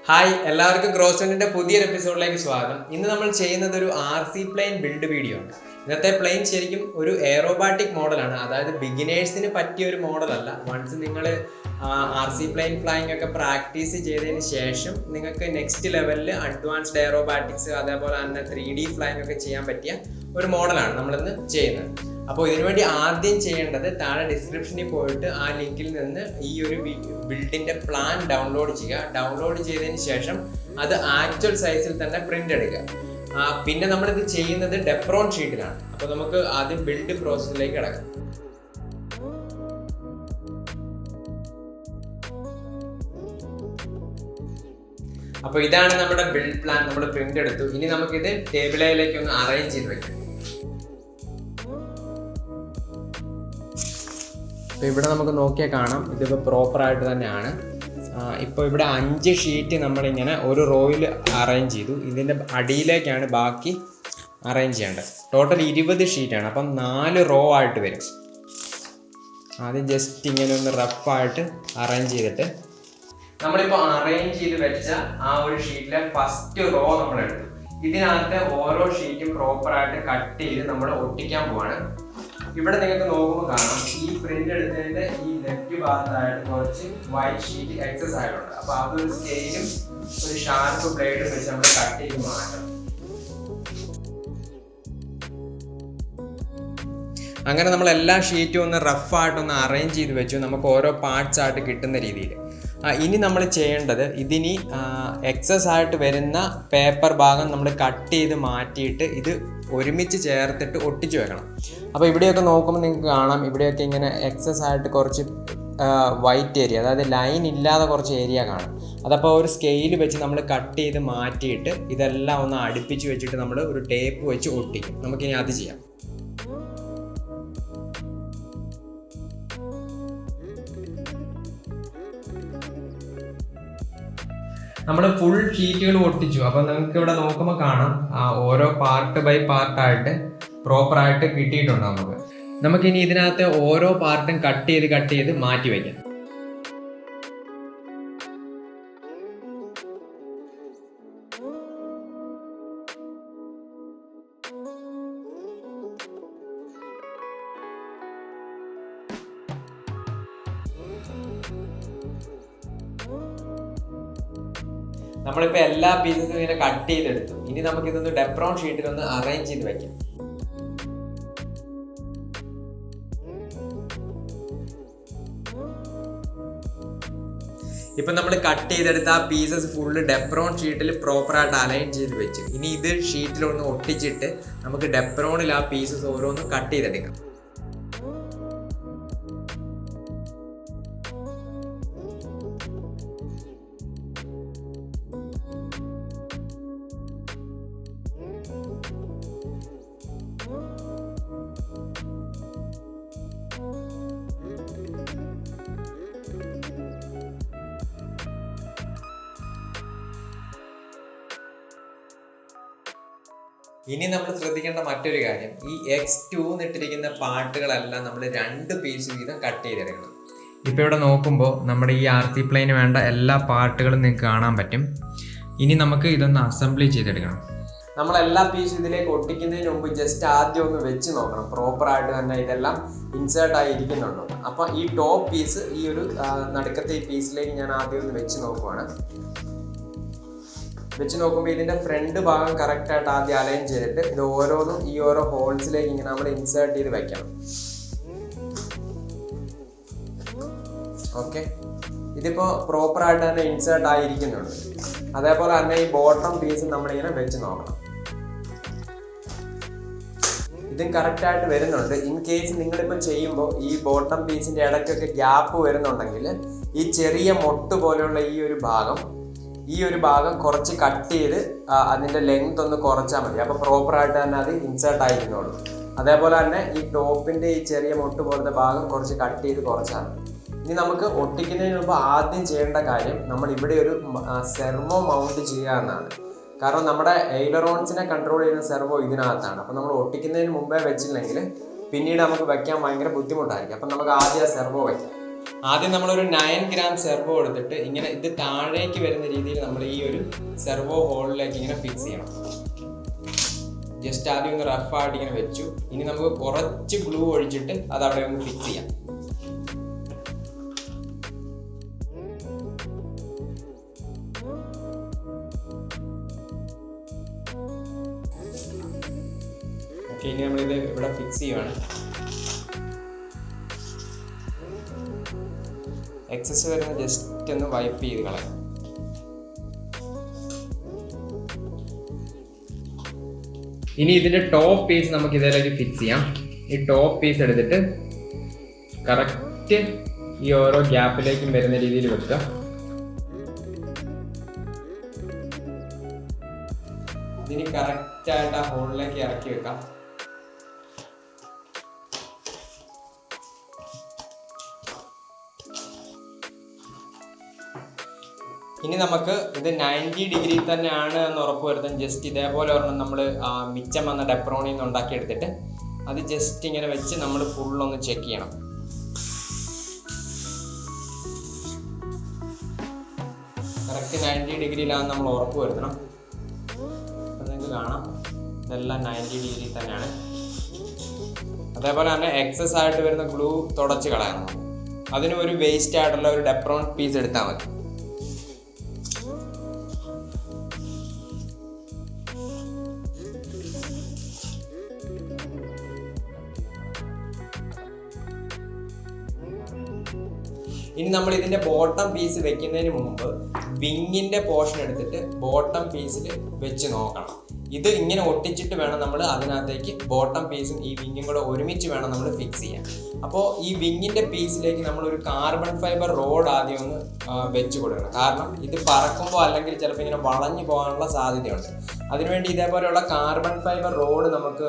Hi എല്ലാവർക്കും ഗ്രോസണിന്റെ പുതിയൊരു എപ്പിസോഡിലേക്ക് സ്വാഗതം. ഇന്ന് നമ്മൾ ചെയ്യുന്നത് ഒരു RC പ്ലെയിൻ ബിൽഡ് വീഡിയോ ആണ്. ഇന്നത്തെ പ്ലെയിൻ ശരിക്കും ഒരു എയറോബാറ്റിക് മോഡലാണ്, അതായത് ബിഗിനേഴ്സിന് പറ്റിയ ഒരു മോഡലല്ല. വൺസ് നിങ്ങൾ RC പ്ലെയിൻ ഫ്ലൈങ് ഒക്കെ പ്രാക്ടീസ് ചെയ്തതിന് ശേഷം നിങ്ങൾക്ക് നെക്സ്റ്റ് ലെവലിൽ അഡ്വാൻസ്ഡ് എയറോബാറ്റിക്സ് അതേപോലെ തന്നെ 3D ഫ്ലൈങ് ഒക്കെ ചെയ്യാൻ പറ്റിയ ഒരു മോഡലാണ് നമ്മളിന്ന് ചെയ്യുന്നത്. അപ്പോൾ ഇതിനുവേണ്ടി ആദ്യം ചെയ്യേണ്ടത് താഴെ ഡിസ്ക്രിപ്ഷനിൽ പോയിട്ട് ആ ലിങ്കിൽ നിന്ന് ഈ ഒരു ബിൽഡിന്റെ പ്ലാൻ ഡൗൺലോഡ് ചെയ്യുക. ഡൗൺലോഡ് ചെയ്തതിന് ശേഷം അത് ആക്ച്വൽ സൈസിൽ തന്നെ പ്രിന്റ് എടുക്കുക. പിന്നെ നമ്മളിത് ചെയ്യുന്നത് ഡെപ്രോൺ ഷീറ്റിലാണ്. അപ്പോൾ നമുക്ക് ആദ്യം ബിൽഡ് പ്രോസസ്സിലേക്ക് കിടക്കാം. അപ്പോൾ ഇതാണ് നമ്മുടെ ബിൽഡ് പ്ലാൻ. നമ്മൾ പ്രിന്റ് എടുത്തു. ഇനി നമുക്കിത് ടേബിളിലേക്ക് ഒന്ന് അറേഞ്ച് ചെയ്ത് വെക്കാം. അപ്പോൾ ഇവിടെ നമുക്ക് നോക്കിയാൽ കാണാം, ഇതിപ്പോൾ പ്രോപ്പറായിട്ട് തന്നെയാണ്. ഇപ്പോൾ ഇവിടെ 5 ഷീറ്റ് നമ്മളിങ്ങനെ ഒരു റോയിൽ അറേഞ്ച് ചെയ്തു. ഇതിൻ്റെ അടിയിലേക്കാണ് ബാക്കി അറേഞ്ച് ചെയ്യേണ്ടത്. ടോട്ടൽ 20 ഷീറ്റാണ്. അപ്പം 4 റോ ആയിട്ട് വരും. ആദ്യം ജസ്റ്റ് ഇങ്ങനെ ഒന്ന് റഫായിട്ട് അറേഞ്ച് ചെയ്തിട്ട് നമ്മളിപ്പോൾ അറേഞ്ച് ചെയ്ത് വെച്ച ആ ഒരു ഷീറ്റിലെ ഫസ്റ്റ് റോ നമ്മൾ എടുത്തു. ഇതിനകത്ത് ഓരോ ഷീറ്റും പ്രോപ്പറായിട്ട് കട്ട് ചെയ്ത് നമ്മൾ ഒട്ടിക്കാൻ പോവാണ്. ഇവിടെ നിങ്ങൾക്ക് നോക്കുമ്പോൾ കാണാം, ഈ പ്രിന്റ് എടുത്തതിന്റെ ഈ ലെഫ്റ്റ് ഭാഗത്തായിട്ട് കുറച്ച് വൈറ്റ് ഷീറ്റ് എക്സസ് ആയിട്ടുണ്ട്. അപ്പൊ അതൊരു സ്കെയിലും ഒരു ഷാർപ്പ് ബ്ലേഡും വെച്ച് നമ്മൾ കട്ട് ചെയ്ത് മാറ്റണം. അങ്ങനെ നമ്മൾ എല്ലാ ഷീറ്റും ഒന്ന് റഫായിട്ടൊന്ന് അറേഞ്ച് ചെയ്ത് വെച്ചു, നമുക്ക് ഓരോ പാർട്സ് ആയിട്ട് കിട്ടുന്ന രീതിയിൽ. ഇനി നമ്മൾ ചെയ്യേണ്ടത്, ഇതിനി എക്സസ് ആയിട്ട് വരുന്ന പേപ്പർ ഭാഗം നമ്മൾ കട്ട് ചെയ്ത് മാറ്റിയിട്ട് ഇത് ഒരുമിച്ച് ചേർത്തിട്ട് ഒട്ടിച്ചു വെക്കണം. അപ്പോൾ ഇവിടെയൊക്കെ നോക്കുമ്പോൾ നിങ്ങൾക്ക് കാണാം, ഇവിടെയൊക്കെ ഇങ്ങനെ എക്സസ് ആയിട്ട് കുറച്ച് വൈറ്റ് ഏരിയ, അതായത് ലൈൻ ഇല്ലാതെ കുറച്ച് ഏരിയ കാണും. അതപ്പോൾ ഒരു സ്കെയിൽ വെച്ച് നമ്മൾ കട്ട് ചെയ്ത് മാറ്റിയിട്ട് ഇതെല്ലാം ഒന്ന് അടുപ്പിച്ച് വെച്ചിട്ട് നമ്മൾ ഒരു ടേപ്പ് വെച്ച് ഒട്ടിക്കും. നമുക്കിനി അത് ചെയ്യാം. നമ്മൾ ഫുൾ ഷീറ്റുകൾ ഒട്ടിച്ചു. അപ്പോൾ നിങ്ങൾക്ക് ഇവിടെ നോക്കുമ്പോൾ കാണാം, ഓരോ പാർട്ട് ബൈ പാർട്ടായിട്ട് പ്രോപ്പറായിട്ട് കിട്ടിയിട്ടുണ്ട്. നമുക്കിനി ഇതിനകത്ത് ഓരോ പാർട്ടും കട്ട് ചെയ്ത് മാറ്റി വയ്ക്കാം. നമ്മളിപ്പോൾ എല്ലാ പീസസും ഇങ്ങനെ കട്ട് ചെയ്തെടുത്തു. ഇനി നമുക്കിതൊന്ന് ഡെപ്രോൺ ഷീറ്റിലൊന്ന് അറേഞ്ച് ചെയ്ത് വെക്കാം. ഇപ്പം നമ്മൾ കട്ട് ചെയ്തെടുത്ത ആ പീസസ് ഫുള്ള് ഡെപ്രോൺ ഷീറ്റിൽ പ്രോപ്പറായിട്ട് അലൈൻ ചെയ്ത് വെച്ചു. ഇനി ഇത് ഷീറ്റിലൊന്ന് ഒട്ടിച്ചിട്ട് നമുക്ക് ഡെപ്രോണിൽ ആ പീസസ് ഓരോന്നും കട്ട് ചെയ്തെടുക്കാം. ഇനി നമ്മൾ ശ്രദ്ധിക്കേണ്ട മറ്റൊരു കാര്യം, ഈ X2 എന്നിട്ടിരിക്കുന്ന പാർട്ടുകളെല്ലാം നമ്മൾ 2 പീസ് വീതം കട്ട് ചെയ്തെടുക്കണം. ഇപ്പോൾ ഇവിടെ നോക്കുമ്പോൾ നമ്മുടെ ഈ RC പ്ലെയിന് വേണ്ട എല്ലാ പാർട്ടുകളും നിങ്ങൾക്ക് കാണാൻ പറ്റും. ഇനി നമുക്ക് ഇതൊന്ന് അസംബ്ലി ചെയ്തെടുക്കണം. നമ്മൾ എല്ലാ പീസും ഇതിലേക്ക് ഒട്ടിക്കുന്നതിന് മുമ്പ് ജസ്റ്റ് ആദ്യം ഒന്ന് വെച്ച് നോക്കണം, പ്രോപ്പറായിട്ട് തന്നെ ഇതെല്ലാം ഇൻസേർട്ട് ആയിരിക്കുന്നുണ്ടോ. അപ്പോൾ ഈ ടോപ്പ് പീസ് ഈ ഒരു നടുക്കത്തെ ഈ പീസിലേക്ക് ഞാൻ ആദ്യം ഒന്ന് വെച്ച് നോക്കുവാണ്. വെച്ച് നോക്കുമ്പോൾ ഇതിൻ്റെ ഫ്രണ്ട് ഭാഗം കറക്റ്റായിട്ട് ആദ്യം അലൈൻ ചെയ്തിട്ട് ഇത് ഓരോന്നും ഈ ഓരോ ഹോൾസിലേക്ക് ഇങ്ങനെ നമ്മൾ ഇൻസേർട്ട് ചെയ്ത് വെക്കണം. ഓക്കെ, ഇതിപ്പോൾ പ്രോപ്പറായിട്ട് തന്നെ ഇൻസേർട്ട് ആയിരിക്കുന്നുണ്ട്. അതേപോലെ തന്നെ ഈ ബോട്ടം പീസ് നമ്മളിങ്ങനെ വെച്ച് നോക്കണം, ഇതും കറക്റ്റായിട്ട് വരുന്നുണ്ട്. ഇൻ കേസ് നിങ്ങളിപ്പോൾ ചെയ്യുമ്പോൾ ഈ ബോട്ടം പീസിൻ്റെ ഇടയ്ക്കൊക്കെ ഗ്യാപ്പ് വരുന്നുണ്ടെങ്കിൽ ഈ ചെറിയ മൊട്ട് പോലെയുള്ള ഈ ഒരു ഭാഗം കുറച്ച് കട്ട് ചെയ്ത് അതിൻ്റെ ലെങ്ത് ഒന്ന് കുറച്ചാൽ മതി. അപ്പോൾ പ്രോപ്പറായിട്ട് തന്നെ അത് ഇൻസേർട്ട് ആയിരിക്കുന്നുള്ളൂ. അതേപോലെ തന്നെ ഈ ടോപ്പിൻ്റെ ഈ ചെറിയ മൊട്ട് പോലത്തെ ഭാഗം കുറച്ച് കട്ട് ചെയ്ത് കുറച്ചാൽ മതി. ഇനി നമുക്ക് ഒട്ടിക്കുന്നതിന് മുമ്പ് ആദ്യം ചെയ്യേണ്ട കാര്യം, നമ്മൾ ഇവിടെ ഒരു സെർവോ മൗണ്ട് ചെയ്യുക എന്നാണ്. കാരണം നമ്മുടെ എയ്ലറോൺസിനെ കൺട്രോൾ ചെയ്യുന്ന സെർവോ ഇതിനകത്താണ്. അപ്പോൾ നമ്മൾ ഒട്ടിക്കുന്നതിന് മുമ്പേ വെച്ചില്ലെങ്കിൽ പിന്നീട് നമുക്ക് വെക്കാൻ ഭയങ്കര ബുദ്ധിമുട്ടായിരിക്കും. അപ്പം നമുക്ക് ആദ്യം സെർവോ വയ്ക്കാം. ആദ്യം നമ്മളൊരു 9 gram സെർവോ എടുത്തിട്ട് ഇങ്ങനെ ഇത് താഴേക്ക് വരുന്ന രീതിയിൽ നമ്മൾ ഈ ഒരു സെർവോ ഹോളിലേക്ക് ഇങ്ങനെ ഫിക്സ് ചെയ്യണം. ജസ്റ്റ് ആദ്യം ഒന്ന് റഫായിട്ട് ഇങ്ങനെ വെച്ചു. ഇനി നമുക്ക് കുറച്ച് ഗ്ലൂ ഒഴിച്ചിട്ട് അത് അവിടെ ഒന്ന് ഫിക്സ് ചെയ്യാം. ഓക്കെ, ഇനി നമ്മളിത് ഇവിടെ ഫിക്സ് ചെയ്യുവാണ്. എക്സസ് വരുന്ന ജസ്റ്റ് ഒന്ന് വൈപ്പ് ചെയ്ത് കളയാം. ഇനി ഇതിന്റെ ടോപ്പ് പീസ് നമുക്ക് ഇതിലേക്ക് ഫിക്സ് ചെയ്യാം. ഈ ടോപ്പ് പീസ് എടുത്തിട്ട് കറക്റ്റ് ഈ ഓരോ ഗ്യാപ്പിലേക്കും വരുന്ന രീതിയിൽ വെക്കുക. ഇതിന് കറക്റ്റ് ആയിട്ട് ആ ഹോളിലേക്ക് ഇറക്കി വെക്കാം. ഇനി നമുക്ക് ഇത് 90 ഡിഗ്രി തന്നെയാണ് എന്ന് ഉറപ്പ് വരുത്താൻ ജസ്റ്റ് ഇതേപോലെ ഒരെണ്ണം നമ്മൾ മിച്ചം വന്ന ഡെപ്രോണിൽ നിന്ന് ഉണ്ടാക്കിയെടുത്തിട്ട് അത് ജസ്റ്റ് ഇങ്ങനെ വെച്ച് നമ്മൾ ഫുള്ളൊന്ന് ചെക്ക് ചെയ്യണം. കറക്റ്റ് 90 ഡിഗ്രിയിലാണെന്ന് നമ്മൾ ഉറപ്പ് വരുത്തണം. അപ്പം നിങ്ങൾക്ക് കാണാം ഇതെല്ലാം 90 ഡിഗ്രി തന്നെയാണ്. അതേപോലെ തന്നെ എക്സസ് ആയിട്ട് വരുന്ന ഗ്ലൂ തുടച്ച് കളയണം. അതിന് ഒരു വേസ്റ്റ് ആയിട്ടുള്ള ഒരു ഡെപ്രോൺ പീസ് എടുത്താൽ മതി. ഇനി നമ്മൾ ഇതിന്റെ ബോട്ടം പീസ് വെക്കുന്നതിന് മുമ്പ് വിങ്ങിന്റെ പോർഷൻ എടുത്തിട്ട് ബോട്ടം പീസിൽ വെച്ച് നോക്കണം. ഇത് ഇങ്ങനെ ഒട്ടിച്ചിട്ട് വേണം നമ്മൾ അതിനകത്തേക്ക് ബോട്ടം പീസും ഈ വിങ്ങും കൂടെ ഒരുമിച്ച് വേണം നമ്മൾ ഫിക്സ് ചെയ്യാൻ. അപ്പോൾ ഈ വിങ്ങിന്റെ പീസിലേക്ക് നമ്മളൊരു കാർബൺ ഫൈബർ റോഡ് ആദ്യം ഒന്ന് വെച്ച് കൊടുക്കണം. കാരണം ഇത് പറക്കുമ്പോൾ അല്ലെങ്കിൽ ചിലപ്പോൾ ഇങ്ങനെ വളഞ്ഞു പോകാനുള്ള സാധ്യതയുണ്ട്. അതിനുവേണ്ടി ഇതേപോലെയുള്ള കാർബൺ ഫൈബർ റോഡ് നമുക്ക്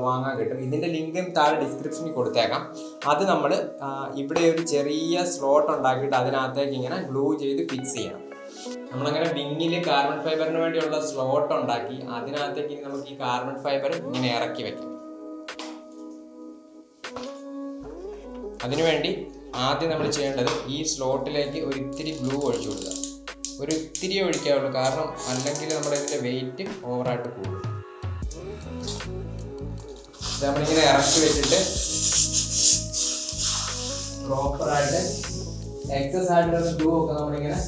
വാങ്ങാൻ കിട്ടും. ഇതിന്റെ ലിങ്കും താഴെ ഡിസ്ക്രിപ്ഷനിൽ കൊടുത്തേക്കാം. അത് നമ്മൾ ഇവിടെ ഒരു ചെറിയ സ്ലോട്ട് ഉണ്ടാക്കിയിട്ട് അതിനകത്തേക്ക് ഇങ്ങനെ ഗ്ലൂ ചെയ്ത് ഫിക്സ് ചെയ്യണം. നമ്മളങ്ങനെ വിങ്ങിൽ കാർബൺ ഫൈബറിന് വേണ്ടിയുള്ള സ്ലോട്ട് ഉണ്ടാക്കി അതിനകത്തേക്ക് നമുക്ക് ഈ കാർബൺ ഫൈബർ ഇങ്ങനെ ഇറക്കി വെക്കാം. അതിനുവേണ്ടി ആദ്യം നമ്മൾ ചെയ്യേണ്ടത് ഈ സ്ലോട്ടിലേക്ക് ഒരു ഇത്തിരി ഗ്ലൂ ഒഴിച്ചു കൊടുക്കുക. ഒരു ഇത്തിരി ഒഴിക്കാവുള്ളൂ, കാരണം അല്ലെങ്കിൽ നമ്മുടെ ഇതിൻ്റെ വെയിറ്റ് ഓവറായിട്ട് കൂടും. നമ്മളിങ്ങനെ ഇറക്കി വെച്ചിട്ട് പ്രോപ്പറായിട്ട് എക്സസ് ആയിട്ടുള്ള ഗ്ലൂ ഒക്കെ നമ്മളിങ്ങനെ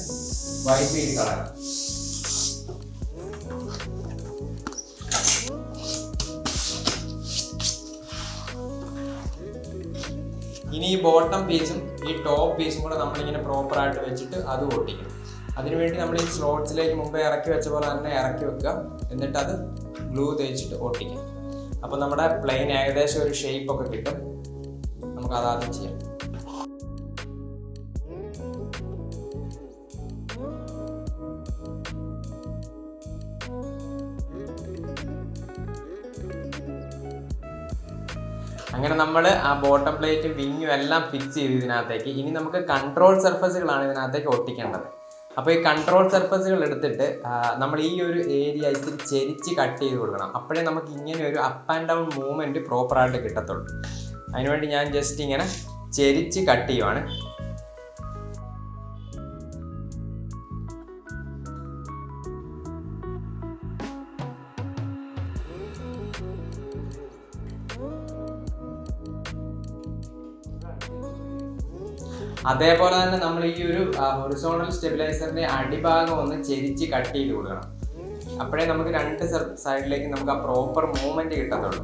വൈപ്പ് ചെയ്ത് കളയണം. ഇനി ഈ ബോട്ടം പീസും ഈ ടോപ്പ് പീസും കൂടെ നമ്മളിങ്ങനെ പ്രോപ്പറായിട്ട് വെച്ചിട്ട് അത് ഒട്ടിക്കണം. അതിനുവേണ്ടി നമ്മൾ ഈ സ്ലോട്ട്സിലേക്ക് മുമ്പേ ഇറക്കി വെച്ച പോലെ തന്നെ ഇറക്കി വെക്കുക. എന്നിട്ട് അത് ഗ്ലൂ തേച്ചിട്ട് ഒട്ടിക്കാം. അപ്പോൾ നമ്മുടെ പ്ലെയിൻ ഏകദേശം ഒരു ഷേപ്പ് ഒക്കെ കിട്ടും. നമുക്ക് അതാദ്യം ചെയ്യാം. അങ്ങനെ നമ്മൾ ആ ബോട്ടം പ്ലേറ്റും വിങ്ങും എല്ലാം ഫിക്സ് ചെയ്ത് ഇതിനകത്തേക്ക് ഇനി നമുക്ക് കൺട്രോൾ സർഫസുകളാണ് ഇതിനകത്തേക്ക് ഒട്ടിക്കേണ്ടത്. അപ്പോൾ ഈ കൺട്രോൾ സർഫസുകൾ എടുത്തിട്ട് നമ്മൾ ഈ ഒരു ഏരിയ ഇത്തിരി ചെരിച്ച് കട്ട് ചെയ്ത് കൊടുക്കണം. അപ്പോഴേ നമുക്ക് ഇങ്ങനെ ഒരു അപ്പ് ആൻഡ് ഡൗൺ മൂവ്മെൻറ്റ് പ്രോപ്പറായിട്ട് കിട്ടത്തുള്ളൂ. അതിനുവേണ്ടി ഞാൻ ജസ്റ്റ് ഇങ്ങനെ ചെരിച്ച് കട്ട് ചെയ്യുവാണ്. അതേപോലെ തന്നെ നമ്മൾ ഈ ഒരു ഹൊറിസോണ്ടൽ സ്റ്റെബിലൈസറിന്റെ അടിഭാഗം ഒന്ന് ചെരിച്ച് കട്ട് ചെയ്ത് കൊടുക്കണം. അപ്പോഴേ നമുക്ക് രണ്ട് സൈഡിലേക്ക് നമുക്ക് ആ പ്രോപ്പർ മൂവ്മെന്റ് കിട്ടത്തുള്ളൂ.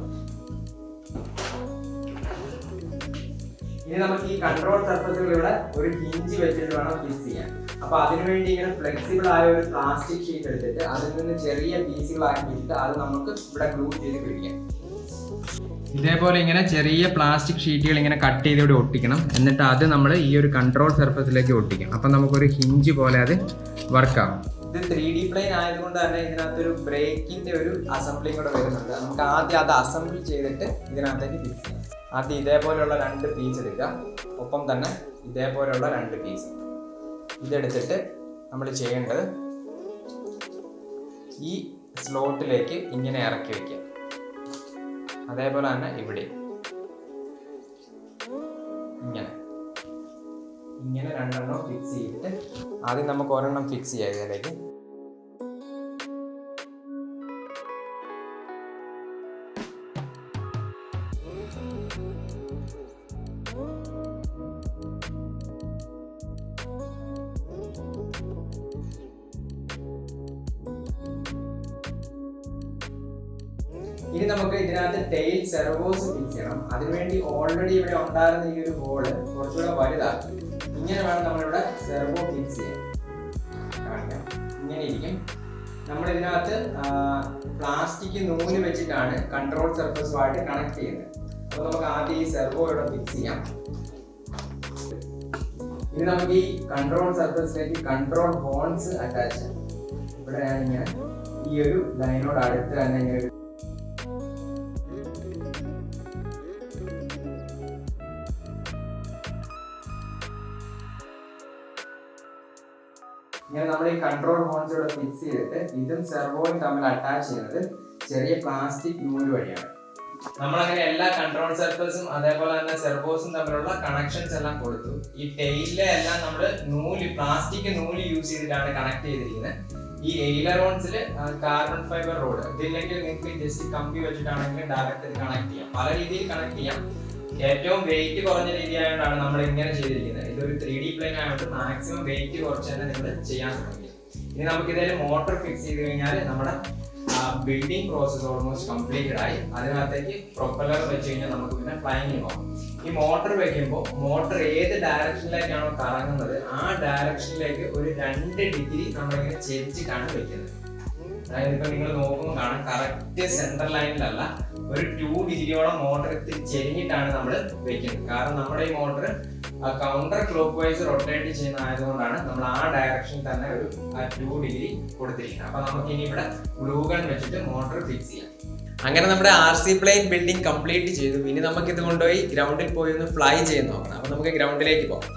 ഇനി നമുക്ക് ഈ കൺട്രോൾ സർഫസുകൾ ഇവിടെ ഒരു ഹിഞ്ച് വെച്ചിട്ട് വേണം ഫിക്സ് ചെയ്യാൻ. അപ്പൊ അതിനുവേണ്ടി ഇങ്ങനെ ഫ്ലെക്സിബിൾ ആയ ഒരു പ്ലാസ്റ്റിക് ഷീറ്റ് എടുത്തിട്ട് അതിൽ നിന്ന് ചെറിയ പീസുകളാക്കിയിട്ട് അത് നമുക്ക് ഇവിടെ ഗ്ലൂ ചെയ്ത് പിടിക്കാം. ഇതേപോലെ ഇങ്ങനെ ചെറിയ പ്ലാസ്റ്റിക് ഷീറ്റുകൾ ഇങ്ങനെ കട്ട് ചെയ്ത് ഇവിടെ ഒട്ടിക്കണം. എന്നിട്ട് അത് നമ്മൾ ഈ ഒരു കൺട്രോൾ സർഫസിലേക്ക് ഒട്ടിക്കണം. അപ്പം നമുക്കൊരു ഹിഞ്ച് പോലെ അത് വർക്കാവും. ഇത് 3D പ്ലെയിൻ ആയതുകൊണ്ട് തന്നെ ഇതിനകത്തൊരു ബ്രേക്കിന്റെ ഒരു അസംബ്ലിയും കൂടെ വരുന്നുണ്ട്. നമുക്ക് ആദ്യം അത് അസംബിൾ ചെയ്തിട്ട് ഇതിനകത്തേക്ക് ഫിക്സ് ചെയ്യാം. ആദ്യം ഇതേപോലെയുള്ള 2 പീസ് എടുക്കുക. ഒപ്പം തന്നെ ഇതേപോലെയുള്ള 2 പീസ് ഇതെടുത്തിട്ട് നമ്മൾ ചെയ്യേണ്ടത് ഈ സ്ലോട്ടിലേക്ക് ഇങ്ങനെ ഇറക്കി വയ്ക്കുക. അതേപോലെ തന്നെ ഇവിടെ ഇങ്ങനെ ഇങ്ങനെ രണ്ടെണ്ണം ഫിക്സ് ചെയ്തിട്ട് ആദ്യം നമുക്ക് ഒരെണ്ണം ഫിക്സ് ചെയ്യാം ഇതിലേക്ക്. ഇനി നമുക്ക് ഇതിനകത്ത് ടെയിൽ സെർവോസ് ഫിക്സ് ചെയ്യണം. അതിനുവേണ്ടി ഓൾറെഡി ഇവിടെ ഉണ്ടായിരുന്ന ഈ ഒരു ഹോള് കുറച്ചുകൂടെ വലുതാക്കി ഇങ്ങനെ വേണം നമ്മളിവിടെ സെർവോ ഫിക്സ് ചെയ്യാൻ. കാണിക്കാം, ഇങ്ങനെ ഇരിക്കും. നമ്മൾ ഇതിനകത്ത് പ്ലാസ്റ്റിക് നൂല് വെച്ചിട്ടാണ് കൺട്രോൾ സർഫസുമായിട്ട് കണക്ട് ചെയ്യുന്നത്. അപ്പോൾ നമുക്ക് ആദ്യം ഈ സെർവോ ഇവിടെ ഫിക്സ് ചെയ്യാം. ഇനി നമുക്ക് ഈ കൺട്രോൾ സർഫസിലേക്ക് കൺട്രോൾ ഹോൺസ് അറ്റാച്ച് ചെയ്യാം. ഇവിടെ ഞാനിങ്ങനെ ഈ ഒരു ലൈനോട് അടുത്ത് തന്നെ ഇങ്ങനെ ഇങ്ങനെ നമ്മൾ ഈ കൺട്രോൾ ഹോൺസ് ഇവിടെ ഫിക്സ് ചെയ്തിട്ട് ഇതും സെർവോയും തമ്മിൽ അറ്റാച്ച് ചെയ്യുന്നത് ചെറിയ പ്ലാസ്റ്റിക് നൂല് വഴിയാണ്. നമ്മളങ്ങനെ എല്ലാ കൺട്രോൾ സർഫസും അതേപോലെ തന്നെ സെർവോസും തമ്മിലുള്ള കണക്ഷൻസ് എല്ലാം കൊടുത്തു. ഈ ടെയിലെ എല്ലാം നമ്മൾ പ്ലാസ്റ്റിക് നൂല് യൂസ് ചെയ്തിട്ടാണ് കണക്ട് ചെയ്തിരിക്കുന്നത്. ഈ എയിലറോൺസിൽ കാർബൺ ഫൈബർ റോഡ്, ഇതില്ലെങ്കിൽ നിങ്ങൾക്ക് ജസ്റ്റ് കമ്പി വെച്ചിട്ടാണെങ്കിലും ഡയറക്റ്റ് ഇത് കണക്ട് ചെയ്യാം. പല രീതിയിൽ കണക്ട് ചെയ്യാം. ഏറ്റവും വെയിറ്റ് കുറഞ്ഞ രീതിയായതുകൊണ്ടാണ് നമ്മൾ ഇങ്ങനെ ചെയ്തിരിക്കുന്നത്. ഇതൊരു 3D പ്ലെയിൻ ആയതുകൊണ്ട് മാക്സിമം വെയിറ്റ് കുറച്ച് തന്നെ നിങ്ങൾ ചെയ്യാൻ ശ്രമിക്കുക. ഇനി നമുക്ക് ഇതിൽ മോട്ടർ ഫിക്സ് ചെയ്ത് കഴിഞ്ഞാൽ നമ്മുടെ ബിൽഡിംഗ് പ്രോസസ് ഓൾമോസ്റ്റ് കംപ്ലീറ്റഡ് ആയി. അതിനകത്തേക്ക് പ്രൊപ്പല്ലർ വെച്ച് കഴിഞ്ഞാൽ നമുക്ക് പിന്നെ ഫ്ലൈയിങ് പോകാം. ഈ മോട്ടർ വെക്കുമ്പോൾ മോട്ടർ ഏത് ഡയറക്ഷനിലേക്കാണോ കറങ്ങുന്നത് ആ ഡയറക്ഷനിലേക്ക് ഒരു 2 ഡിഗ്രി നമ്മളിങ്ങനെ ചെരിച്ചിട്ടാണ് വെക്കുന്നത്. അതായത് ഇപ്പൊ നിങ്ങൾ നോക്കുമ്പോൾ കാണാം, കറക്റ്റ് സെൻട്രൽ ലൈനിലല്ല, ഒരു 2 ഡിഗ്രിയോളം മോട്ടർ ചെരിഞ്ഞിട്ടാണ് നമ്മൾ വെക്കുന്നത്. കാരണം നമ്മുടെ ഈ motor counter clock vice rotate ചെയ്യുന്ന ആയതുകൊണ്ടാണ് നമ്മൾ ആ ഡയറക്ഷനിൽ തന്നെ ഒരു 2 ഡിഗ്രി കൊടുത്തിരിക്കുന്നത്. അപ്പൊ നമുക്ക് ഇനി ഇവിടെ ഗ്ലൂ ഗൺ വെച്ചിട്ട് മോട്ടർ ഫിക്സ് ചെയ്യാം. അങ്ങനെ നമ്മുടെ RC പ്ലെയിൻ ബിൽഡിംഗ് കംപ്ലീറ്റ് ചെയ്തു. ഇനി നമുക്ക് ഇത് കൊണ്ടുപോയി ഗ്രൗണ്ടിൽ പോയി ഒന്ന് ഫ്ലൈ ചെയ്ത് നോക്കണം. അപ്പൊ നമുക്ക് ഗ്രൗണ്ടിലേക്ക് പോകാം.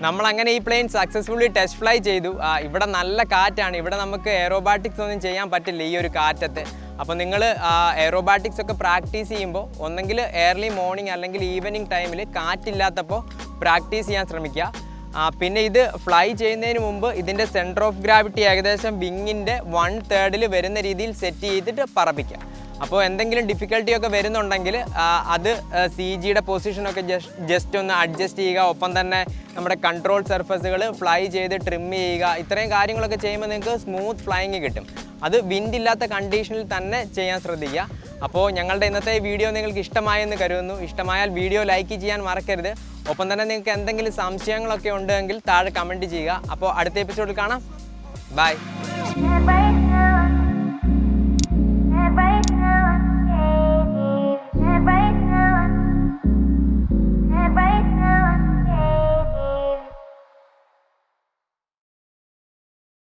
നമ്മളങ്ങനെ ഈ പ്ലെയിൻ സക്സസ്ഫുള്ളി ടെസ്റ്റ് ഫ്ലൈ ചെയ്തു. ഇവിടെ നല്ല കാറ്റാണ്. ഇവിടെ നമുക്ക് എയറോബാറ്റിക്സ് ഒന്നും ചെയ്യാൻ പറ്റില്ല ഈ ഒരു കാറ്റത്ത്. അപ്പോൾ നിങ്ങൾ എയറോബാറ്റിക്സ് ഒക്കെ പ്രാക്ടീസ് ചെയ്യുമ്പോൾ ഒന്നെങ്കിൽ ഏർലി മോർണിംഗ് അല്ലെങ്കിൽ ഈവനിങ് ടൈമിൽ കാറ്റില്ലാത്തപ്പോൾ പ്രാക്ടീസ് ചെയ്യാൻ ശ്രമിക്കുക. പിന്നെ ഇത് ഫ്ലൈ ചെയ്യുന്നതിന് മുമ്പ് ഇതിൻ്റെ സെൻറ്റർ ഓഫ് ഗ്രാവിറ്റി ഏകദേശം വിങ്ങിൻ്റെ 1/3 വരുന്ന രീതിയിൽ സെറ്റ് ചെയ്തിട്ട് പറപ്പിക്കുക. അപ്പോൾ എന്തെങ്കിലും ഡിഫിക്കൽട്ടി ഒക്കെ വരുന്നുണ്ടെങ്കിൽ അത് CGയുടെ പൊസിഷനൊക്കെ ജസ്റ്റ് ഒന്ന് അഡ്ജസ്റ്റ് ചെയ്യുക. ഒപ്പം തന്നെ നമ്മുടെ കൺട്രോൾ സർഫസുകൾ ഫ്ലൈ ചെയ്ത് ട്രിം ചെയ്യുക. ഇത്രയും കാര്യങ്ങളൊക്കെ ചെയ്യുമ്പോൾ നിങ്ങൾക്ക് സ്മൂത്ത് ഫ്ലൈയിങ് കിട്ടും. അത് വിൻഡ് ഇല്ലാത്ത കണ്ടീഷനിൽ തന്നെ ചെയ്യാൻ ശ്രദ്ധിക്കുക. അപ്പോൾ ഞങ്ങളുടെ ഇന്നത്തെ വീഡിയോ നിങ്ങൾക്ക് ഇഷ്ടമായെന്ന് കരുതുന്നു. ഇഷ്ടമായാൽ വീഡിയോ ലൈക്ക് ചെയ്യാൻ മറക്കരുത്. ഒപ്പം തന്നെ നിങ്ങൾക്ക് എന്തെങ്കിലും സംശയങ്ങളൊക്കെ ഉണ്ടെങ്കിൽ താഴെ കമൻറ്റ് ചെയ്യുക. അപ്പോൾ അടുത്ത എപ്പിസോഡിൽ കാണാം. ബൈ.